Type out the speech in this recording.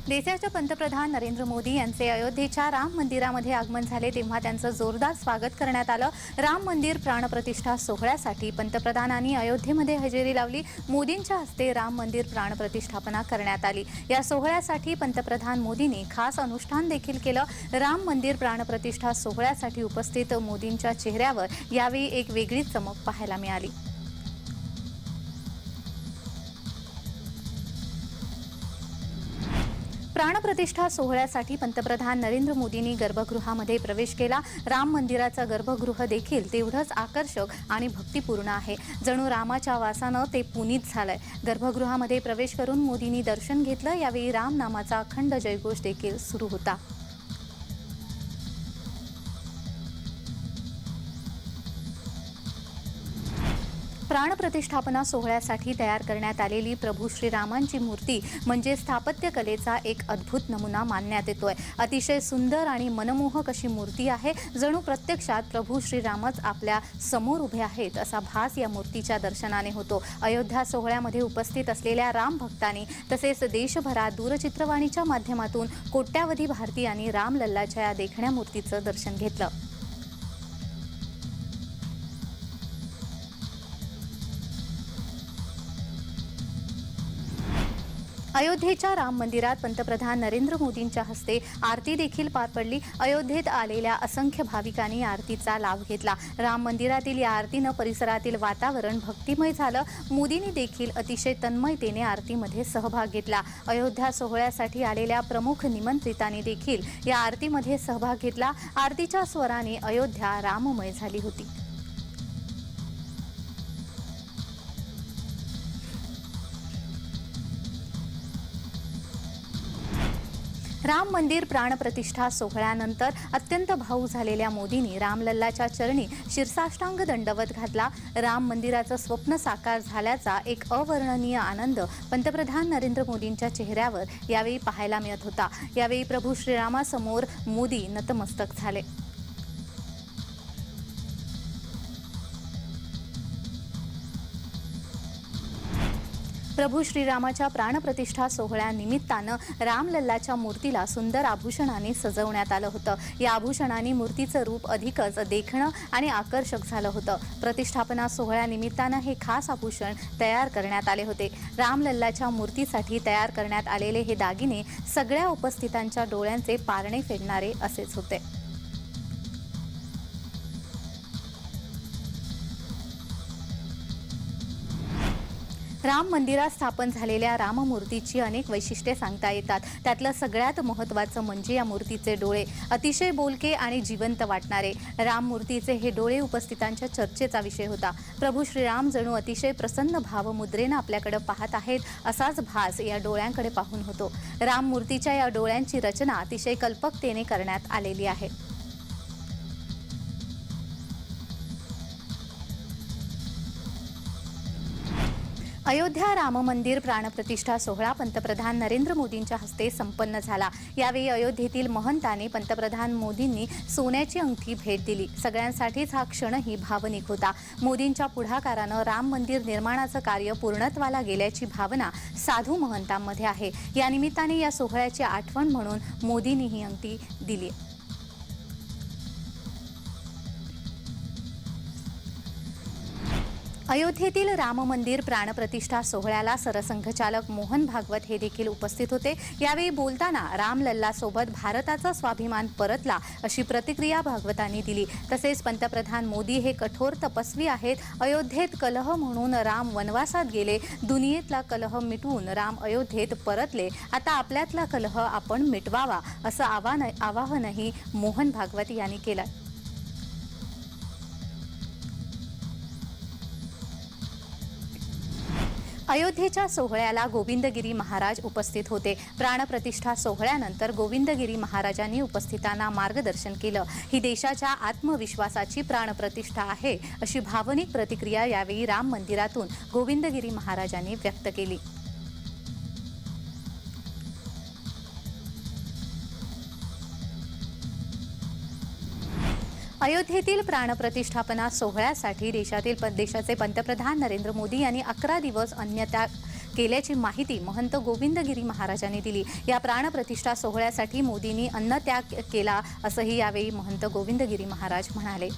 देशाचे पंतप्रधान नरेंद्र मोदी यांचे अयोध्येच्या राम मंदिरामध्ये आगमन झाले तेव्हा त्यांचं जोरदार स्वागत करण्यात आलं। राम मंदिर प्राणप्रतिष्ठा सोहळ्यासाठी पंतप्रधानांनी अयोध्येमध्ये हजेरी लावली। मोदींच्या हस्ते राम मंदिर प्राणप्रतिष्ठापना करण्यात आली। या सोहळ्यासाठी पंतप्रधान मोदींनी खास अनुष्ठान देखील केलं। राम मंदिर प्राणप्रतिष्ठा सोहळ्यासाठी उपस्थित मोदींच्या चेहऱ्यावर यावेळी एक वेगळीच चमक पाहायला मिळाली। प्राणप्रतिष्ठा सोहळ्यासाठी पंतप्रधान नरेंद्र मोदींनी गर्भगृहामध्ये प्रवेश केला। राम मंदिराचं गर्भगृह देखील तेवढंच आकर्षक आणि भक्तिपूर्ण आहे। जणू रामाच्या वासानं ते पुनीत झालंय। गर्भगृहामध्ये प्रवेश करून मोदींनी दर्शन घेतलं। यावेळी राम नामाचा अखंड जयघोष देखील सुरू होता। प्राणप्रतिष्ठापना सोहळ्यासाठी तयार करण्यात आलेली प्रभू श्रीरामांची मूर्ती म्हणजे स्थापत्य कलेचा एक अद्भुत नमुना मानण्यात येतोय। अतिशय सुंदर आणि मनमोहक अशी मूर्ती आहे। जणू प्रत्यक्षात प्रभू श्रीरामच आपल्या समोर उभे आहेत असा भास या मूर्तीच्या दर्शनाने होतो। अयोध्या सोहळ्यामध्ये उपस्थित असलेल्या राम भक्तांनी तसेच देशभरात दूरचित्रवाणीच्या माध्यमातून कोट्यावधी भारतीयांनी रामलल्लाच्या या देखण्या मूर्तीचं दर्शन घेतलं। अयोध्येच्या राम मंदिरात पंतप्रधान नरेंद्र मोदींच्या हस्ते आरती देखील पार पडली। अयोध्येत आलेल्या असंख्य भाविकांनी आरतीचा लाभ घेतला। राम मंदिरातील या आरतीनं परिसरातील वातावरण भक्तिमय झालं। मोदींनी देखील अतिशय तन्मयतेने आरतीमध्ये सहभाग घेतला। अयोध्या सोहळ्यासाठी आलेल्या प्रमुख निमंत्रितांनी देखील या आरतीमध्ये सहभाग घेतला। आरतीच्या स्वराने अयोध्या राममय झाली होती। राम मंदिर प्राणप्रतिष्ठा सोहळ्यानंतर अत्यंत भावूक झालेल्या मोदींनी रामलल्लाच्या चरणी शिरसाष्टांग दंडवत घातला। राम मंदिराचं स्वप्न साकार झाल्याचा एक अवर्णनीय आनंद पंतप्रधान नरेंद्र मोदींच्या चेहऱ्यावर यावेळी पाहायला मिळत होता। यावेळी प्रभू श्रीरामासमोर मोदी नतमस्तक झाले। प्रभू श्रीरामाच्या प्राणप्रतिष्ठा सोहळ्यानिमित्तानं रामलल्लाच्या मूर्तीला सुंदर आभूषणाने सजवण्यात आलं होतं। या आभूषणांनी मूर्तीचं रूप अधिकच देखणं आणि आकर्षक झालं होतं। प्रतिष्ठापना सोहळ्यानिमित्तानं हे खास आभूषण तयार करण्यात आले होते। रामलल्लाच्या मूर्तीसाठी तयार करण्यात आलेले हे दागिने सगळ्या उपस्थितांच्या डोळ्यांचे पारणे फेडणारे असेच होते। राम मंदिरात स्थापन झालेल्या राममूर्तीची अनेक वैशिष्ट्ये सांगता येतात। त्यातलं सगळ्यात महत्त्वाचं म्हणजे या मूर्तीचे डोळे अतिशय बोलके आणि जिवंत वाटणारे। राममूर्तीचे हे डोळे उपस्थितांच्या चर्चेचा विषय होता। प्रभू श्रीराम जणू अतिशय प्रसन्न भावमुद्रेनं आपल्याकडे पाहत आहेत असाच भास या डोळ्यांकडे पाहून होतो। राममूर्तीच्या या डोळ्यांची रचना अतिशय कल्पकतेने करण्यात आलेली आहे। अयोध्या राम मंदिर प्राणप्रतिष्ठा सोहळा पंतप्रधान नरेंद्र मोदींच्या हस्ते संपन्न झाला। यावेळी अयोध्येतील महंतांनी पंतप्रधान मोदींनी सोन्याची अंगठी भेट दिली। सगळ्यांसाठीच हा क्षणही भावनिक होता। मोदींच्या पुढाकारानं राम मंदिर निर्माणाचं कार्य पूर्णत्वाला गेल्याची भावना साधू महंतांमध्ये आहे। या निमित्ताने या सोहळ्याची आठवण म्हणून मोदींनी ही अंगठी दिली। अयोध्येतील राम मंदिर प्राणप्रतिष्ठा सोहळ्याला सरसंघचालक मोहन भागवत हे देखील उपस्थित होते। यावेळी बोलताना रामलल्लासोबत भारताचा स्वाभिमान परतला अशी प्रतिक्रिया भागवतांनी दिली। तसेच पंतप्रधान मोदी हे कठोर तपस्वी आहेत। अयोध्येत कलह म्हणून राम वनवासात गेले, दुनियेतला कलह मिटवून राम अयोध्येत परतले। आता आपल्यातला कलह आपण मिटवावा असं आवाहनही मोहन भागवत यांनी केलं। अयोध्येच्या सोहळ्याला गोविंदगिरी महाराज उपस्थित होते। प्राणप्रतिष्ठा सोहळ्यानंतर गोविंदगिरी महाराजांनी उपस्थितांना मार्गदर्शन केलं। ही देशाच्या आत्मविश्वासाची प्राणप्रतिष्ठा आहे अशी भावनिक प्रतिक्रिया यावेळी राम मंदिरातून गोविंदगिरी महाराजांनी व्यक्त केली। अयोध्येतील प्राणप्रतिष्ठापना सोहळ्यासाठी देशाचे पंतप्रधान नरेंद्र मोदी यांनी 11 दिवस केल्याची माहिती महंत गोविंदगिरी महाराजांनी दिली। या प्राणप्रतिष्ठा सोहळ्यासाठी मोदींनी अन्नत्याग केला असंही यावेळी महंत गोविंदगिरी महाराज म्हणाले।